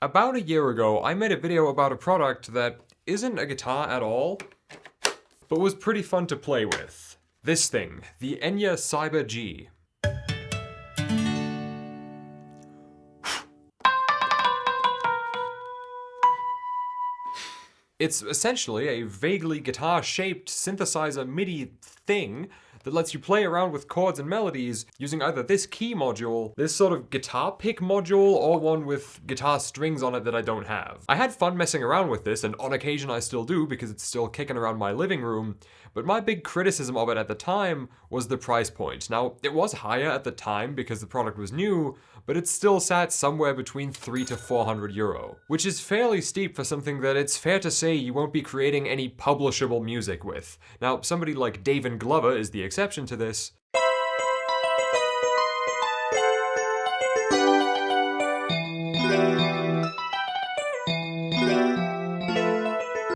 About a year ago, I made a video about a product that isn't a guitar at all, but was pretty fun to play with. This thing, the Enya Cyber G. It's essentially a vaguely guitar-shaped synthesizer MIDI thing that lets you play around with chords and melodies using either this key module, this sort of guitar pick module, or one with guitar strings on it that I don't have. I had fun messing around with this, and on occasion I still do because it's still kicking around my living room, but my big criticism of it at the time was the price point. Now, it was higher at the time because the product was new, but it still sat somewhere between 300 to 400 euro, which is fairly steep for something that it's fair to say you won't be creating any publishable music with. Now, somebody like David Glover is the exception to this.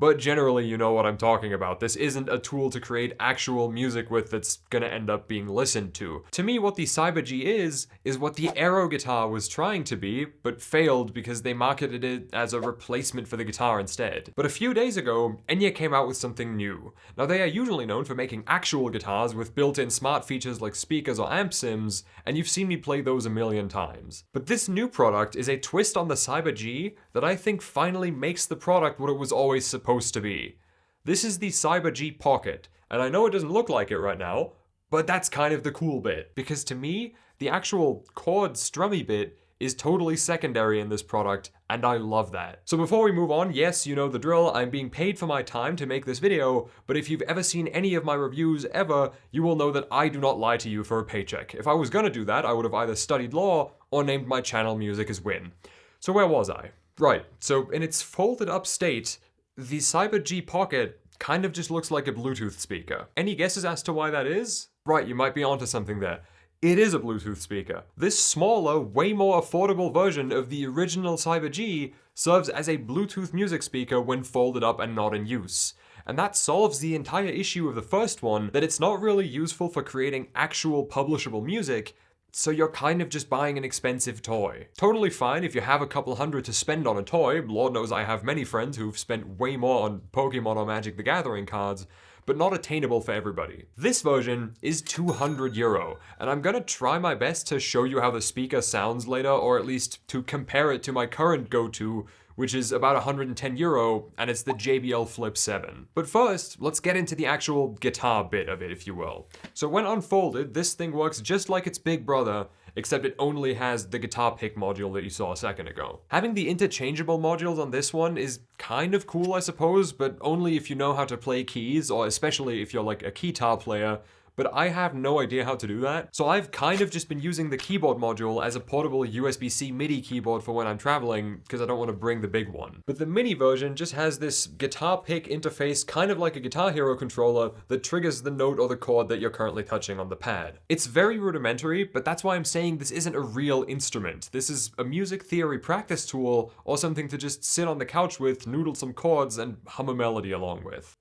But generally, you know what I'm talking about. This isn't a tool to create actual music with that's gonna end up being listened to. To me, what the Cyber G is what the Aero guitar was trying to be, but failed because they marketed it as a replacement for the guitar instead. But a few days ago, Enya came out with something new. Now, they are usually known for making actual guitars with built-in smart features like speakers or amp sims, and you've seen me play those a million times. But this new product is a twist on the Cyber G that I think finally makes the product what it was always supposed to be. This is the Cyber G Pocket, and I know it doesn't look like it right now, but that's kind of the cool bit, because to me, the actual chord strummy bit is totally secondary in this product, and I love that. So before we move on, yes, you know the drill, I'm being paid for my time to make this video, but if you've ever seen any of my reviews ever, you will know that I do not lie to you for a paycheck. If I was gonna do that, I would have either studied law or named my channel Music as Win. So where was I? Right, so in its folded up state, the Cyber G Pocket kind of just looks like a Bluetooth speaker. Any guesses as to why that is? Right, you might be onto something there. It is a Bluetooth speaker. This smaller, way more affordable version of the original Cyber G serves as a Bluetooth music speaker when folded up and not in use. And that solves the entire issue of the first one, that it's not really useful for creating actual publishable music, so you're kind of just buying an expensive toy. Totally fine if you have a couple hundred to spend on a toy. Lord knows I have many friends who've spent way more on Pokemon or Magic the Gathering cards, but not attainable for everybody. This version is 200 euro, and I'm gonna try my best to show you how the speaker sounds later, or at least to compare it to my current go-to, which is about 110 euro, and it's the JBL Flip 7. But first, let's get into the actual guitar bit of it, if you will. So when unfolded, this thing works just like its big brother, except it only has the guitar pick module that you saw a second ago. Having the interchangeable modules on this one is kind of cool, I suppose, but only if you know how to play keys, or especially if you're like a guitar player, but I have no idea how to do that. So I've kind of just been using the keyboard module as a portable USB-C MIDI keyboard for when I'm traveling, because I don't want to bring the big one. But the mini version just has this guitar pick interface, kind of like a Guitar Hero controller, that triggers the note or the chord that you're currently touching on the pad. It's very rudimentary, but that's why I'm saying this isn't a real instrument. This is a music theory practice tool, or something to just sit on the couch with, noodle some chords, and hum a melody along with.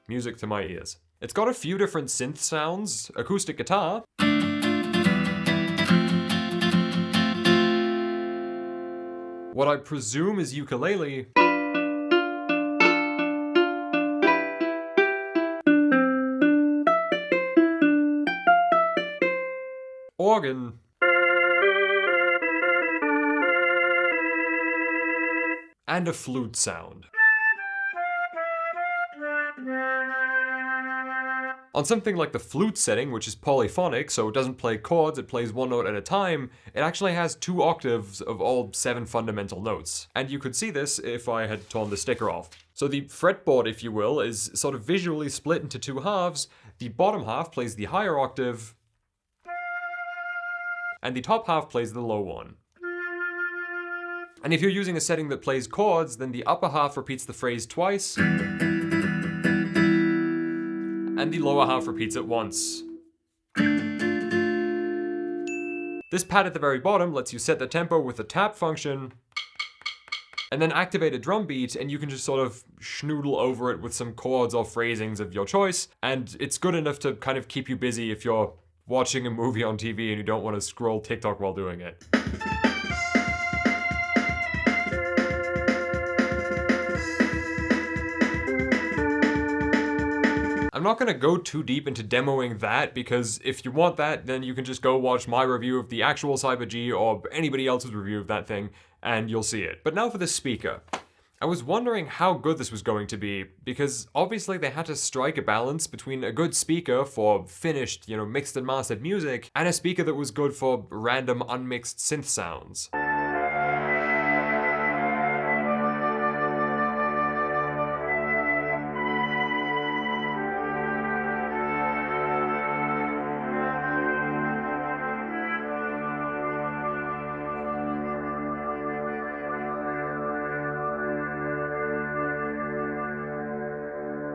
Music to my ears. It's got a few different synth sounds, acoustic guitar, what I presume is ukulele, organ, and a flute sound. On something like the flute setting, which is polyphonic, so it doesn't play chords, it plays one note at a time, it actually has 2 octaves of all 7 fundamental notes. And you could see this if I had torn the sticker off. So the fretboard, if you will, is sort of visually split into 2 halves. The bottom half plays the higher octave, and the top half plays the low one. And if you're using a setting that plays chords, then the upper half repeats the phrase twice, and the lower half repeats it once. This pad at the very bottom lets you set the tempo with the tap function, and then activate a drum beat, and you can just sort of schnoodle over it with some chords or phrasings of your choice, and it's good enough to kind of keep you busy if you're watching a movie on TV and you don't want to scroll TikTok while doing it. I'm not gonna go too deep into demoing that, because if you want that, then you can just go watch my review of the actual Cyber-G or anybody else's review of that thing, and you'll see it. But now for the speaker. I was wondering how good this was going to be, because obviously they had to strike a balance between a good speaker for finished, mixed and mastered music, and a speaker that was good for random unmixed synth sounds.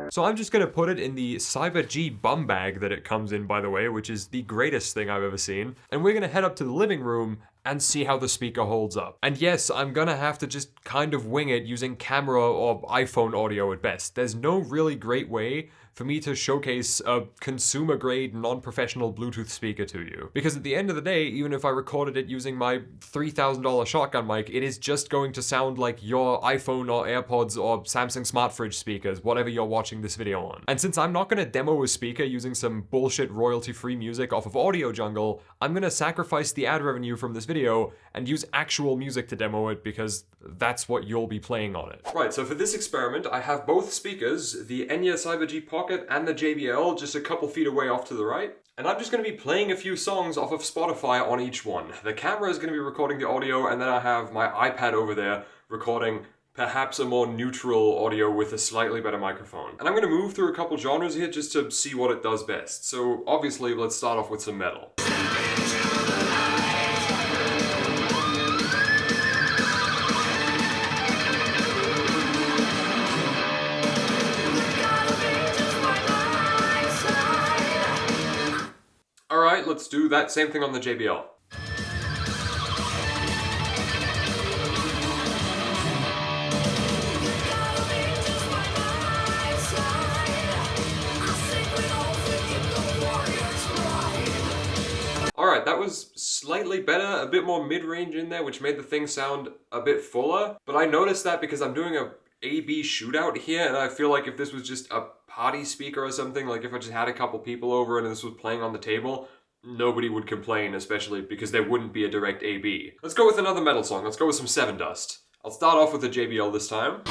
So I'm just gonna put it in the Cyber-G bum bag that it comes in, by the way, which is the greatest thing I've ever seen. And we're gonna head up to the living room and see how the speaker holds up. And yes, I'm gonna have to just kind of wing it using camera or iPhone audio at best. There's no really great way for me to showcase a consumer-grade, non-professional Bluetooth speaker to you. Because at the end of the day, even if I recorded it using my $3,000 shotgun mic, it is just going to sound like your iPhone or AirPods or Samsung Smart Fridge speakers, whatever you're watching this video on. And since I'm not gonna demo a speaker using some bullshit royalty-free music off of Audio Jungle, I'm gonna sacrifice the ad revenue from this video and use actual music to demo it, because that's what you'll be playing on it. Right, so for this experiment, I have both speakers, the Enya Cyber-G Pocket and the JBL, just a couple feet away off to the right. And I'm just going to be playing a few songs off of Spotify on each one. The camera is going to be recording the audio, and then I have my iPad over there recording perhaps a more neutral audio with a slightly better microphone. And I'm going to move through a couple genres here just to see what it does best. So obviously, let's start off with some metal. Alright, let's do that same thing on the JBL. Alright, that was slightly better, a bit more mid-range in there, which made the thing sound a bit fuller. But I noticed that because I'm doing a A-B shootout here, and I feel like if this was just a party speaker or something, like if I just had a couple people over and this was playing on the table, nobody would complain, especially because there wouldn't be a direct A-B. Let's go with another metal song. Let's go with some Seven Dust. I'll start off with the JBL this time.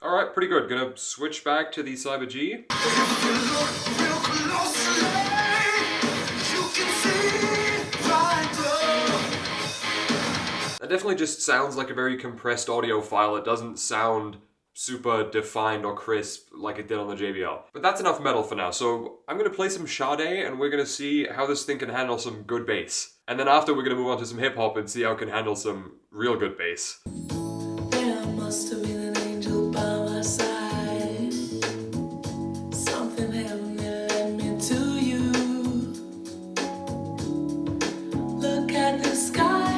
Alright, pretty good. Gonna switch back to the Cyber-G. That definitely just sounds like a very compressed audio file. It doesn't sound super defined or crisp like it did on the JBL. But that's enough metal for now. So I'm gonna play some Sade, and we're gonna see how this thing can handle some good bass. And then after, we're gonna move on to some hip hop and see how it can handle some real good bass. There must have been an angel by my side. Something heavenly led me to you. Look at the sky.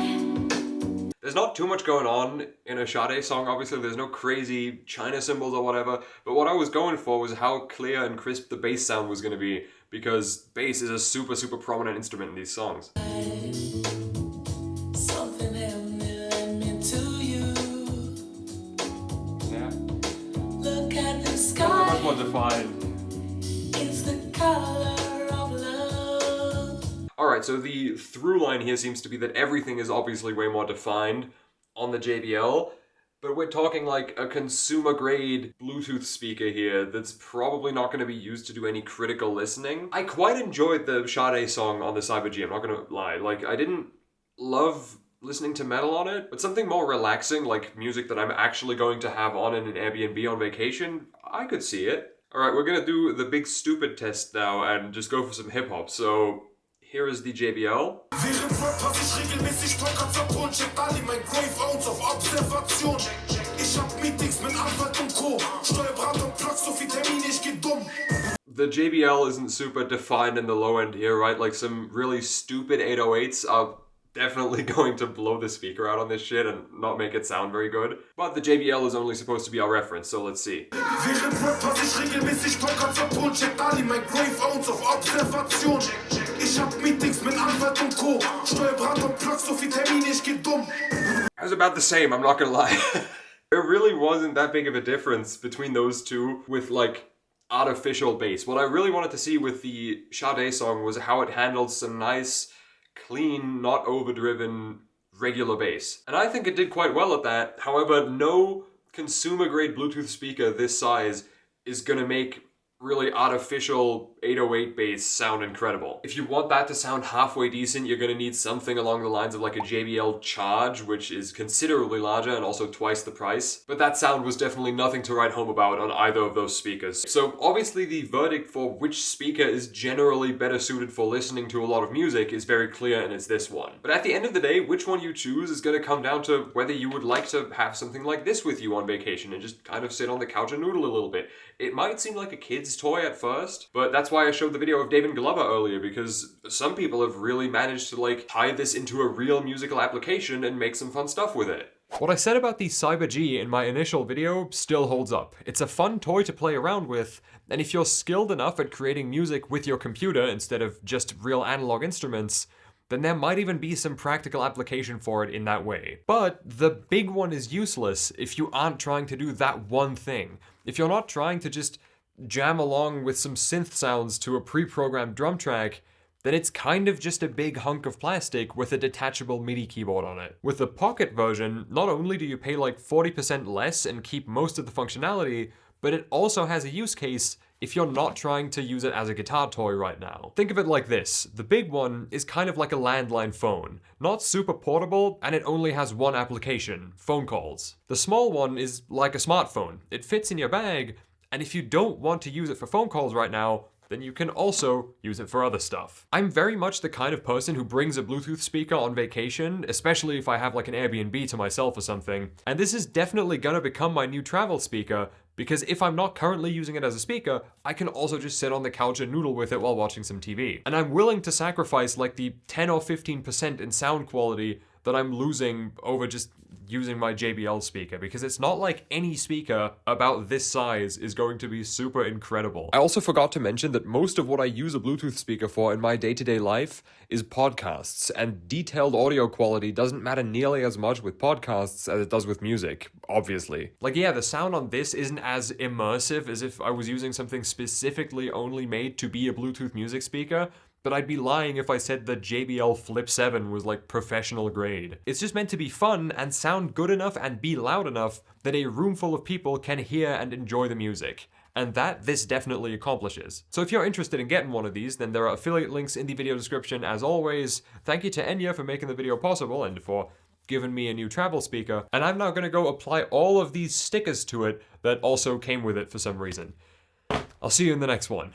There's not too much going on in a Sade song, obviously. There's no crazy China cymbals or whatever. But what I was going for was how clear and crisp the bass sound was gonna be, because bass is a super, super prominent instrument in these songs. Something heavenly led me to you. Yeah. Look at the Much sky. more defined. It's the color of love. Alright, so the through line here seems to be that everything is obviously way more defined on the JBL, but we're talking like a consumer-grade Bluetooth speaker here that's probably not going to be used to do any critical listening. I quite enjoyed the Sade song on the Cyber-G, I'm not going to lie. Like, I didn't love listening to metal on it, but something more relaxing, like music that I'm actually going to have on in an Airbnb on vacation, I could see it. Alright, we're going to do the big stupid test now and just go for some hip-hop, so here is the JBL. The JBL isn't super defined in the low end here, right? Like some really stupid 808s are definitely going to blow the speaker out on this shit and not make it sound very good. But the JBL is only supposed to be our reference, so let's see. I was about the same, I'm not gonna lie. There really wasn't that big of a difference between those two with like artificial bass. What I really wanted to see with the Sade song was how it handled some nice, clean, not overdriven, regular bass. And I think it did quite well at that. However, no consumer grade Bluetooth speaker this size is gonna make really artificial 808 bass sound incredible. If you want that to sound halfway decent, you're gonna need something along the lines of like a JBL Charge, which is considerably larger and also twice the price. But that sound was definitely nothing to write home about on either of those speakers. So obviously the verdict for which speaker is generally better suited for listening to a lot of music is very clear, and it's this one. But at the end of the day, which one you choose is gonna come down to whether you would like to have something like this with you on vacation and just kind of sit on the couch and noodle a little bit. It might seem like a kid's toy at first, but that's why I showed the video of David Glover earlier, because some people have really managed to like tie this into a real musical application and make some fun stuff with it. What I said about the Cyber G in my initial video still holds up. It's a fun toy to play around with, and if you're skilled enough at creating music with your computer instead of just real analog instruments, then there might even be some practical application for it in that way. But the big one is useless if you aren't trying to do that one thing. If you're not trying to just jam along with some synth sounds to a pre-programmed drum track, then it's kind of just a big hunk of plastic with a detachable MIDI keyboard on it. With the Pocket version, not only do you pay like 40% less and keep most of the functionality, but it also has a use case if you're not trying to use it as a guitar toy right now. Think of it like this. The big one is kind of like a landline phone. Not super portable, and it only has one application, phone calls. The small one is like a smartphone. It fits in your bag, and if you don't want to use it for phone calls right now, then you can also use it for other stuff. I'm very much the kind of person who brings a Bluetooth speaker on vacation, especially if I have like an Airbnb to myself or something, and this is definitely gonna become my new travel speaker, because if I'm not currently using it as a speaker, I can also just sit on the couch and noodle with it while watching some TV. And I'm willing to sacrifice like the 10 or 15% in sound quality that I'm losing over just using my JBL speaker, because it's not like any speaker about this size is going to be super incredible. I also forgot to mention that most of what I use a Bluetooth speaker for in my day-to-day life is podcasts, and detailed audio quality doesn't matter nearly as much with podcasts as it does with music, obviously. Like, yeah, the sound on this isn't as immersive as if I was using something specifically only made to be a Bluetooth music speaker, but I'd be lying if I said the JBL Flip 7 was like professional grade. It's just meant to be fun and sound good enough and be loud enough that a room full of people can hear and enjoy the music. And that this definitely accomplishes. So if you're interested in getting one of these, then there are affiliate links in the video description as always. Thank you to Enya for making the video possible and for giving me a new travel speaker. And I'm now gonna go apply all of these stickers to it that also came with it for some reason. I'll see you in the next one.